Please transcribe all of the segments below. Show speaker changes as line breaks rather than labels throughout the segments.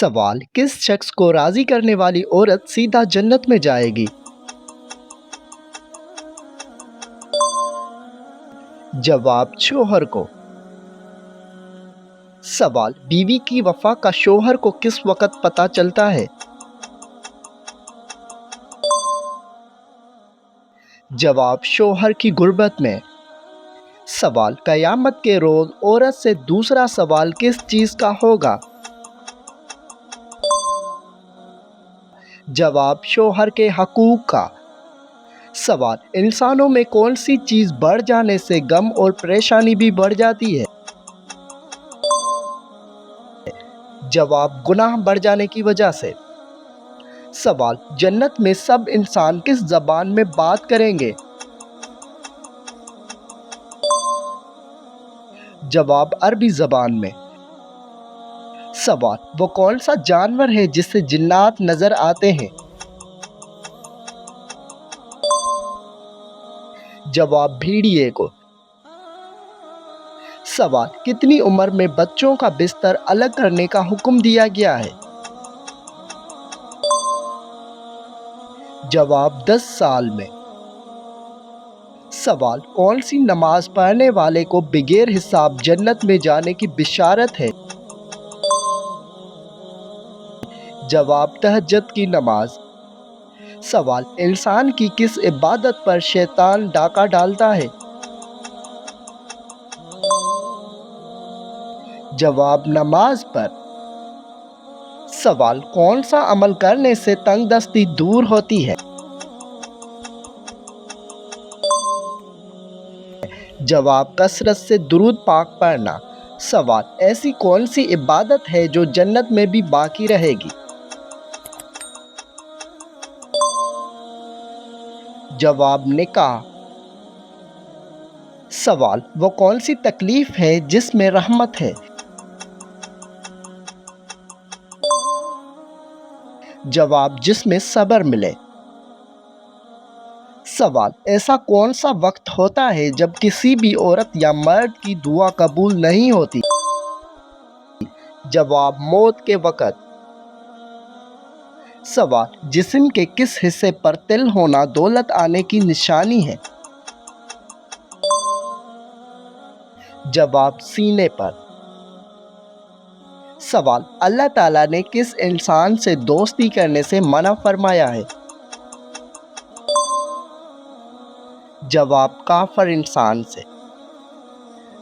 सवाल, किस शख्स को राजी करने वाली औरत सीधा जन्नत में जाएगी? जवाब, शोहर को। सवाल, बीवी की वफा का शोहर को किस वक्त पता चलता है? जवाब, शोहर की गुर्बत में। सवाल, कयामत के रोज औरत से दूसरा सवाल किस चीज का होगा? जवाब, शोहर के हकूक का। सवाल, इंसानों में कौन सी चीज बढ़ जाने से गम और परेशानी भी बढ़ जाती है? जवाब, गुनाह बढ़ जाने की वजह से। सवाल, जन्नत में सब इंसान किस जबान में बात करेंगे? जवाब, अरबी जबान में। सवाल, वो कौन सा जानवर है जिससे जिन्नात नजर आते हैं? जवाब, भेड़िए को। सवाल, कितनी उम्र में बच्चों का बिस्तर अलग करने का हुक्म दिया गया है? जवाब, 10 साल में। सवाल, कौन सी नमाज पढ़ने वाले को बगैर हिसाब जन्नत में जाने की बिशारत है? जवाब, तहज्जुद की नमाज। सवाल, इंसान की किस इबादत पर शैतान डाका डालता है? जवाब, नमाज पर। सवाल, कौन सा अमल करने से तंगदस्ती दूर होती है? जवाब, कसरत से दुरूद पाक पढ़ना। सवाल, ऐसी कौन सी इबादत है जो जन्नत में भी बाकी रहेगी? जवाब, निकाह। सवाल, वो कौन सी तकलीफ है जिसमें रहमत है? जवाब, जिसमें सब्र मिले। सवाल, ऐसा कौन सा वक्त होता है जब किसी भी औरत या मर्द की दुआ कबूल नहीं होती? जवाब, मौत के वक्त। सवाल, जिस्म के किस हिस्से पर तिल होना दौलत आने की निशानी है? जवाब, सीने पर। सवाल, अल्लाह ताला ने किस इंसान से दोस्ती करने से मना फरमाया है? जवाब, काफिर इंसान से।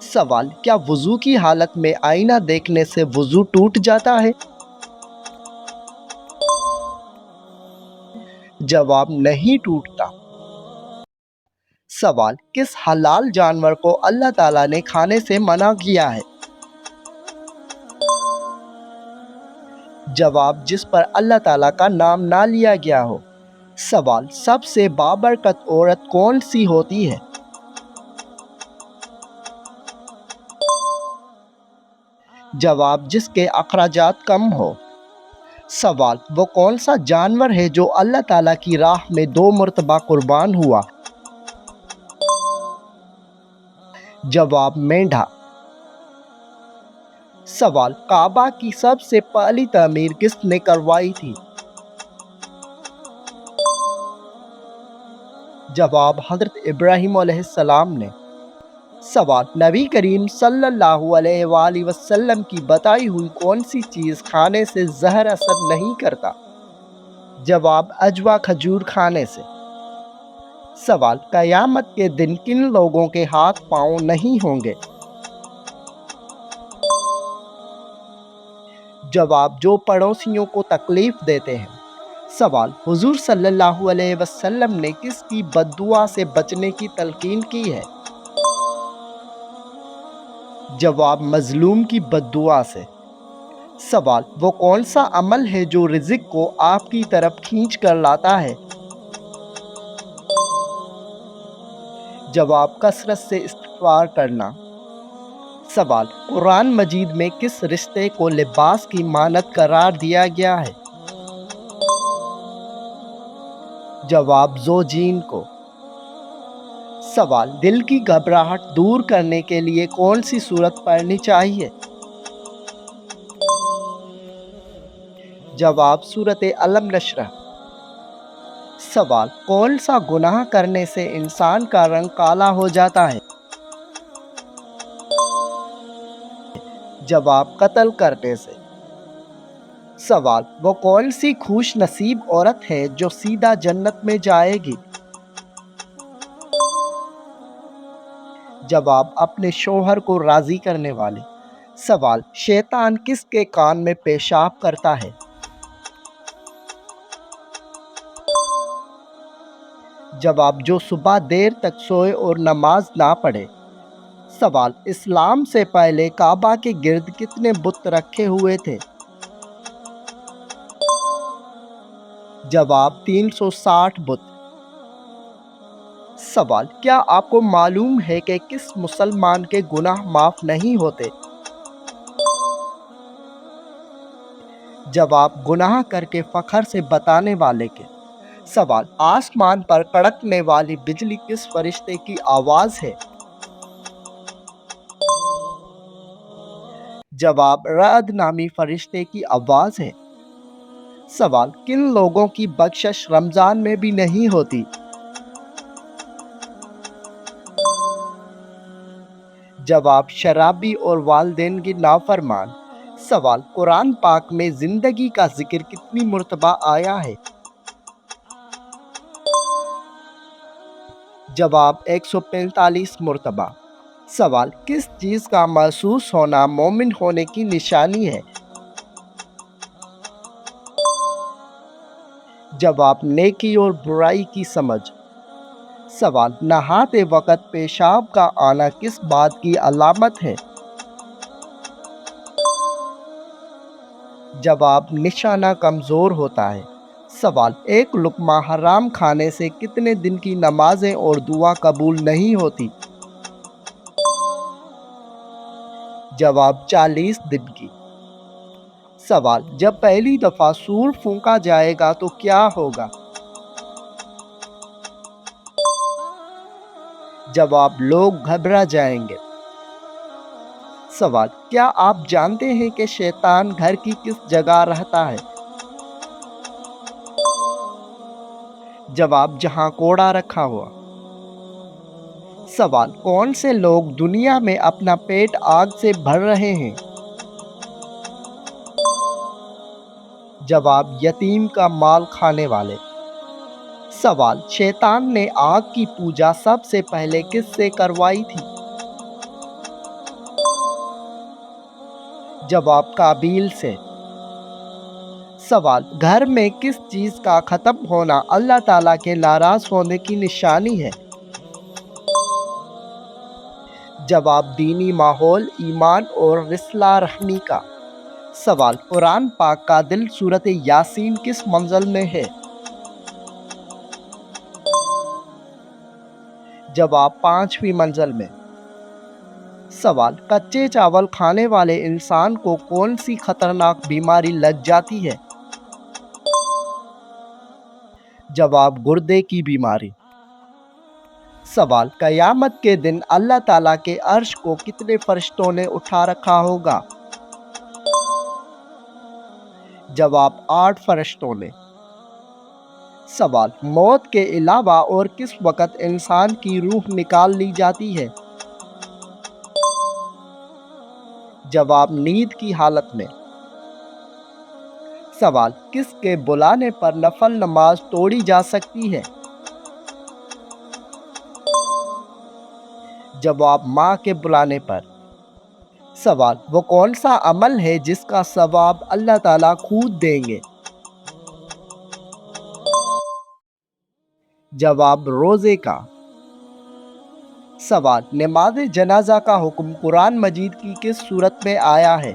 सवाल, क्या वुजू की हालत में आईना देखने से वुजू टूट जाता है? जवाब, नहीं टूटता। सवाल, किस हलाल जानवर को अल्लाह ताला ने खाने से मना किया है? जवाब, जिस पर अल्लाह ताला का नाम ना लिया गया हो। सवाल, सबसे बाबरकत औरत कौन सी होती है? जवाब, जिसके अखराजात कम हो। सवाल, वो कौन सा जानवर है जो अल्लाह ताला की राह में 2 मरतबा कुर्बान हुआ? जवाब, मेंढा। सवाल, काबा की सबसे पहली तामीर किसने करवाई थी? जवाब, हज़रत इब्राहीम अलैहिस्सलाम ने। सवाल, नबी करीम सल्लल्लाहु अलैहि वसल्लम की बताई हुई कौन सी चीज़ खाने से जहर असर नहीं करता? जवाब, अजवा खजूर खाने से। सवाल, कयामत के दिन किन लोगों के हाथ पांव नहीं होंगे? जवाब, जो पड़ोसियों को तकलीफ देते हैं। सवाल, हुजूर सल्लल्लाहु अलैहि वसल्लम ने किसकी बद्दुआ से बचने की तलकीन की है? जवाब, मजलूम की बद्दुआ से। सवाल, वो कौन सा अमल है जो रिज़्क को आपकी तरफ खींच कर लाता है? जवाब, कसरत से इस्तिग़फ़ार करना। सवाल, कुरान मजीद में किस रिश्ते को लिबास की मानद करार दिया गया है? जवाब, ज़ौजीन को। सवाल, दिल की घबराहट दूर करने के लिए कौन सी सूरत पढ़नी चाहिए? جواب سورۃ علم نشرح۔ سوال کون سا گناہ کرنے سے انسان کا رنگ کالا ہو جاتا ہے؟ جواب قتل کرنے سے۔ سوال وہ کون سی خوش نصیب عورت ہے جو سیدھا جنت میں جائے گی؟ جواب اپنے شوہر کو راضی کرنے والے۔ سوال شیطان کس کے کان میں پیشاب کرتا ہے؟ جواب جو صبح دیر تک سوئے اور نماز نہ پڑھے۔ سوال اسلام سے پہلے کعبہ کے گرد کتنے بت رکھے ہوئے تھے؟ جواب 360 بت۔ سوال کیا آپ کو معلوم ہے کہ کس مسلمان کے گناہ معاف نہیں ہوتے؟ جواب گناہ کر کے فخر سے بتانے والے کے۔ سوال آسمان پر کڑکنے والی بجلی کس فرشتے کی آواز ہے؟ جواب رعد نامی فرشتے کی آواز ہے۔ سوال کن لوگوں کی بخشش رمضان میں بھی نہیں ہوتی؟ جواب شرابی اور والدین کی نافرمان۔ سوال قرآن پاک میں زندگی کا ذکر کتنی مرتبہ آیا ہے؟ جواب 145 مرتبہ۔ سوال کس چیز کا محسوس ہونا مومن ہونے کی نشانی ہے؟ جواب نیکی اور برائی کی سمجھ۔ سوال نہاتے وقت پیشاب کا آنا کس بات کی علامت ہے؟ جواب نشانہ کمزور ہوتا ہے۔ سوال ایک لقمہ حرام کھانے سے کتنے دن کی نمازیں اور دعا قبول نہیں ہوتی؟ جواب 40 دن کی۔ سوال جب پہلی دفعہ سور پھونکا جائے گا تو کیا ہوگا؟ جواب لوگ گھبرا جائیں گے۔ سوال کیا آپ جانتے ہیں کہ شیطان گھر کی کس جگہ رہتا ہے؟ جواب جہاں کوڑا رکھا ہوا۔ سوال کون سے لوگ دنیا میں اپنا پیٹ آگ سے بھر رہے ہیں؟ جواب یتیم کا مال کھانے والے۔ سوال شیطان نے آگ کی پوجا سب سے پہلے کس سے کروائی تھی؟ جواب قابیل سے۔ سوال گھر میں کس چیز کا ختم ہونا اللہ تعالیٰ کے ناراض ہونے کی نشانی ہے؟ جواب دینی ماحول، ایمان اور رسلہ رحمی کا۔ سوال قرآن پاک کا دل سورۃ یاسین کس منزل میں ہے؟ جواب 5ویں منزل میں۔ سوال کچے چاول کھانے والے انسان کو کون سی خطرناک بیماری لگ جاتی ہے؟ جواب گردے کی بیماری۔ سوال قیامت کے دن اللہ تعالیٰ کے عرش کو کتنے فرشتوں نے اٹھا رکھا ہوگا؟ جواب 8 فرشتوں نے۔ سوال موت کے علاوہ اور کس وقت انسان کی روح نکال لی جاتی ہے؟ جواب نیند کی حالت میں۔ سوال کس کے بلانے پر نفل نماز توڑی جا سکتی ہے؟ جواب ماں کے بلانے پر۔ سوال وہ کون سا عمل ہے جس کا ثواب اللہ تعالیٰ خود دیں گے؟ جواب روزے کا۔ سوال نماز جنازہ کا حکم قرآن مجید کی کس سورت میں آیا ہے؟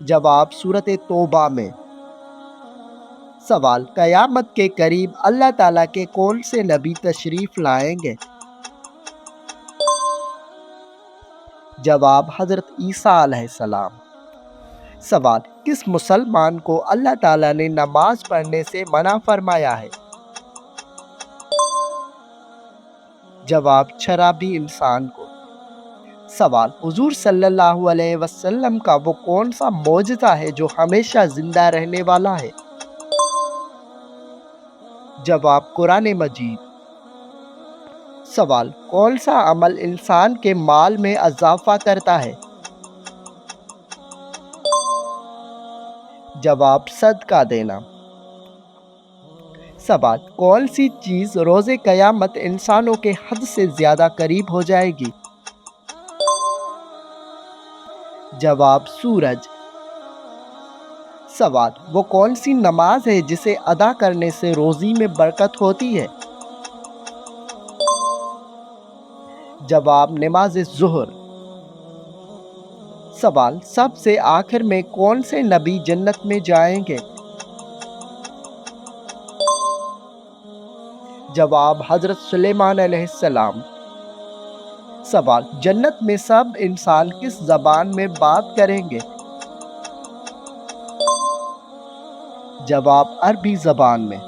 جواب سورۃ توبہ میں۔ سوال قیامت کے قریب اللہ تعالیٰ کے کون سے نبی تشریف لائیں گے؟ جواب حضرت عیسیٰ علیہ السلام۔ سوال کس مسلمان کو اللہ تعالیٰ نے نماز پڑھنے سے منع فرمایا ہے؟ جواب شرابی انسان کو۔ सवाल, हुजूर सल्लल्लाहु अलैहि वसल्लम का वो कौन सा मौजज़ा है जो हमेशा ज़िंदा रहने वाला है? जवाब, कुरान मजीद। सवाल, कौन सा अमल इंसान के माल में इज़ाफ़ा करता है? जवाब, सदका देना। सवाल, कौन सी चीज़ रोज़े क़यामत इंसानों के हद से ज़्यादा करीब हो जाएगी? जवाब, सूरज। सवाल, वो कौन सी नमाज है जिसे अदा करने से रोज़ी में बरकत होती है? जवाब, नमाज ज़ुहर। सवाल, सबसे आखिर में कौन से नबी जन्नत में जाएंगे? जवाब, हज़रत सुलेमान अलैहिस्सलाम। सवाल, जन्नत में सब इंसान किस ज़बान में बात करेंगे? जवाब, अरबी ज़बान में।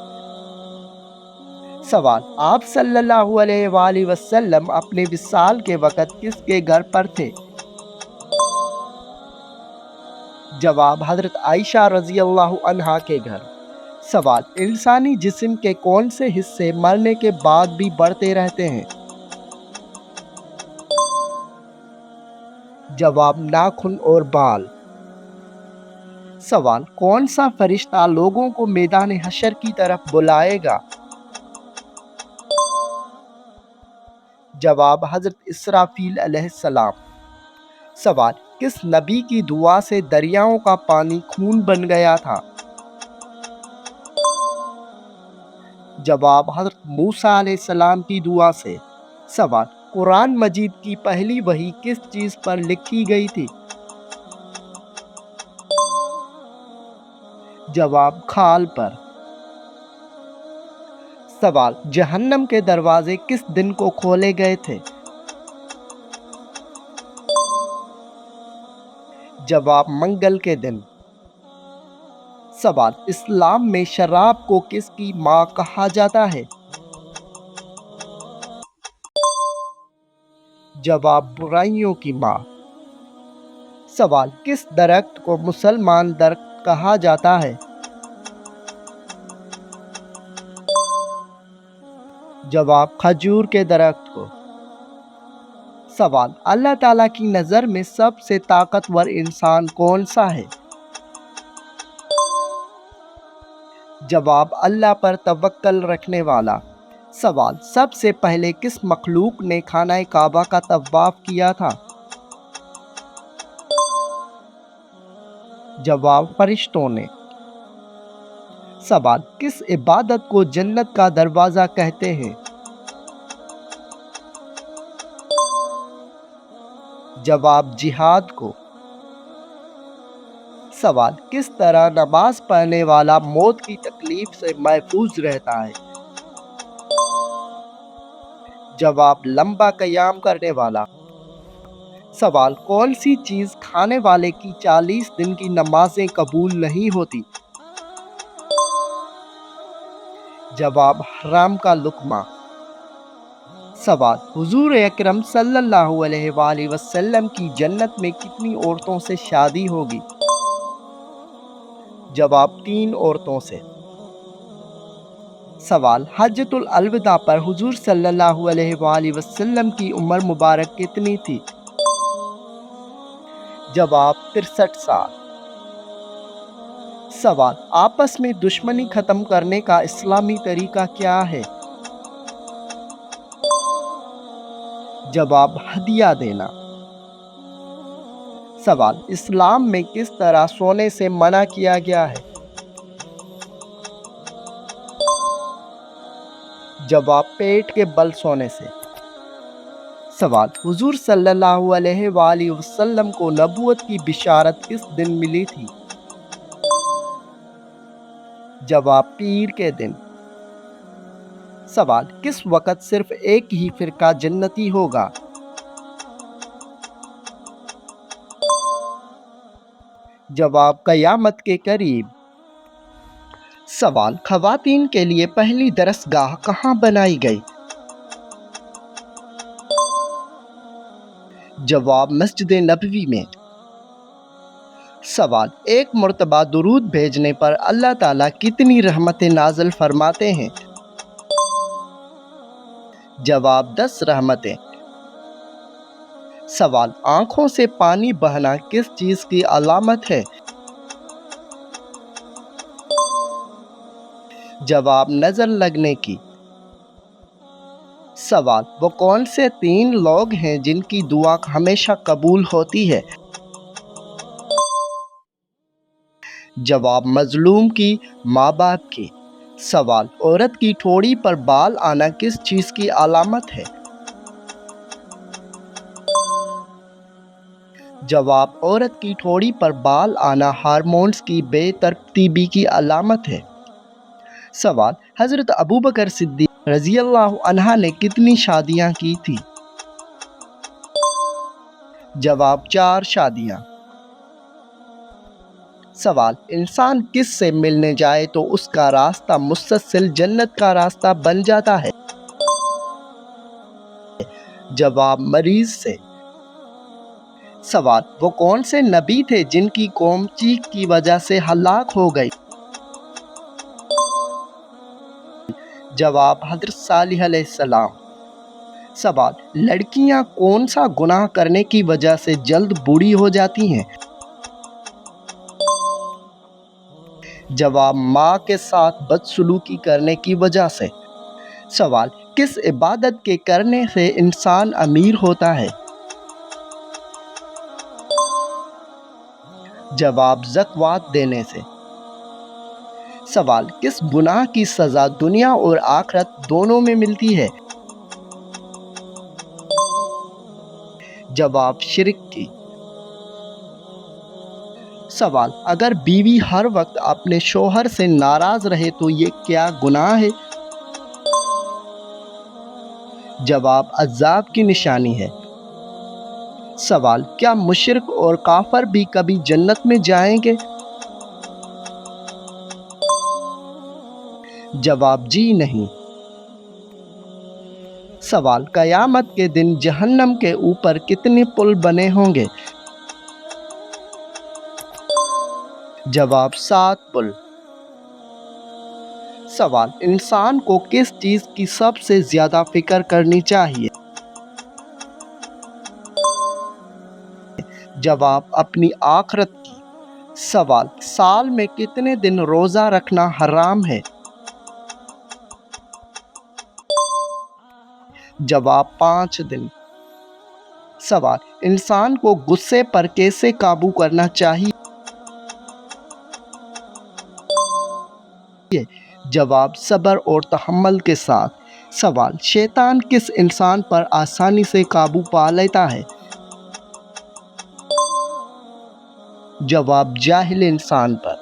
सवाल, आप सल्लल्लाहु अलैहि वसल्लम अपने विसाल के वक़्त किसके घर पर थे? जवाब, हज़रत आयशा रज़ियल्लाहु अन्हा के घर। सवाल, इंसानी जिस्म के कौन से हिस्से मरने के बाद भी बढ़ते रहते हैं? जवाब, नाखून और बाल। सवाल, कौन सा फरिश्ता लोगों को मैदान हशर की तरफ बुलाएगा? जवाब, हज़रत इसराफील अलैहिस्सलाम। सवाल, किस नबी की दुआ से दरियाओं का पानी खून बन गया था? जवाब, हज़रत मूसा अलैहिस्सलाम की दुआ से। सवाल, कुरान मजीद की पहली वही किस चीज़ पर लिखी गई थी? जवाब, खाल पर। सवाल, जहन्नम के दरवाजे किस दिन को खोले गए थे? जवाब, मंगल के दिन। सवाल, इस्लाम में शराब को किसकी माँ कहा जाता है? जवाब, बुराइयों की माँ। सवाल, किस दरख्त को मुसलमान दरख्त कहा जाता है? जवाब, खजूर के दरख्त को। सवाल, अल्लाह ताला की नज़र में सबसे ताकतवर इंसान कौन सा है? जवाब, अल्लाह पर तवक्कल रखने वाला। सवाल, सबसे पहले किस मखलूक ने खाना काबा का तवाफ किया था? जवाब, फरिश्तों ने। सवाल, किस इबादत को जन्नत का दरवाज़ा कहते हैं? जवाब, जिहाद को। सवाल, किस तरह नमाज पढ़ने वाला मौत की तकलीफ से महफूज रहता है? जवाब, लंबा क़याम करने वाला। सवाल, कौन सी चीज़ खाने वाले की 40 दिन की नमाजें कबूल नहीं होती? जवाब, हराम का लुक़मा। सवाल, हुज़ूर अकरम सल्लल्लाहु अलैहि वसल्लम की जन्नत में कितनी औरतों से शादी होगी? जवाब, 3 औरतों से। सवाल, हज्जतुल अलविदा पर हुज़ूर सल्लल्लाहु अलैहि वसल्लम की उम्र मुबारक कितनी थी? जवाब, 63 साल। सवाल, आपस में दुश्मनी ख़त्म करने का इस्लामी तरीका क्या है? जवाब, हदिया देना। सवाल, इस्लाम में किस तरह सोने से मना किया गया है? जवाब, पेट के बल सोने से। सवाल, हुज़ूर सल्लल्लाहु अलैहि वसल्लम को नबूवत की बिशारत किस दिन मिली थी? जवाब, पीर के दिन। सवाल, किस वक़्त सिर्फ एक ही फ़िरका जन्नती होगा? जवाब, क़यामत के करीब। सवाल, ख़वातीन के लिए पहली दरसगाह कहाँ बनाई गई? جواب مسجد نبوی میں۔ سوال، ایک مرتبہ درود بھیجنے پر اللہ تعالیٰ کتنی رحمتیں نازل فرماتے ہیں؟ جواب 10 رحمتیں۔ سوال، آنکھوں سے پانی بہنا کس چیز کی علامت ہے؟ جواب نظر لگنے کی۔ سوال، وہ کون سے 3 لوگ ہیں جن کی دعا ہمیشہ قبول ہوتی ہے؟ جواب مظلوم کی، ماں باپ کی۔ سوال، عورت کی ٹھوڑی پر بال آنا کس چیز کی علامت ہے؟ جواب، عورت کی ٹھوڑی پر بال آنا ہارمونز کی بے ترتیبی کی علامت ہے۔ سوال، حضرت ابوبکر صدیق رضی اللہ عنہ نے کتنی شادیاں کی تھی؟ جواب 4 شادیاں۔ سوال، انسان کس سے ملنے جائے تو اس کا راستہ مسلسل جنت کا راستہ بن جاتا ہے؟ جواب مریض سے۔ سوال، وہ کون سے نبی تھے جن کی قوم چیخ کی وجہ سے ہلاک ہو گئی؟ جواب حضرت صالح علیہ السلام۔ سوال، لڑکیاں کون سا گناہ کرنے کی وجہ سے جلد بوڑھی ہو جاتی ہیں؟ جواب ماں کے ساتھ بدسلوکی کرنے کی وجہ سے۔ سوال، کس عبادت کے کرنے سے انسان امیر ہوتا ہے؟ جواب زکوٰۃ دینے سے۔ سوال، کس گناہ کی سزا دنیا اور آخرت دونوں میں ملتی ہے؟ جواب شرک کی۔ سوال، اگر بیوی ہر وقت اپنے شوہر سے ناراض رہے تو یہ کیا گناہ ہے؟ جواب عذاب کی نشانی ہے۔ سوال، کیا مشرک اور کافر بھی کبھی جنت میں جائیں گے؟ جواب جی نہیں۔ سوال، قیامت کے دن جہنم کے اوپر کتنے پل بنے ہوں گے؟ جواب 7 پل۔ سوال، انسان کو کس چیز کی سب سے زیادہ فکر کرنی چاہیے؟ جواب اپنی آخرت کی۔ سوال، سال میں کتنے دن روزہ رکھنا حرام ہے؟ جواب 5 دن۔ سوال، انسان کو غصے پر کیسے قابو کرنا چاہیے؟ جواب صبر اور تحمل کے ساتھ۔ سوال، شیطان کس انسان پر آسانی سے قابو پا لیتا ہے؟ جواب جاہل انسان پر۔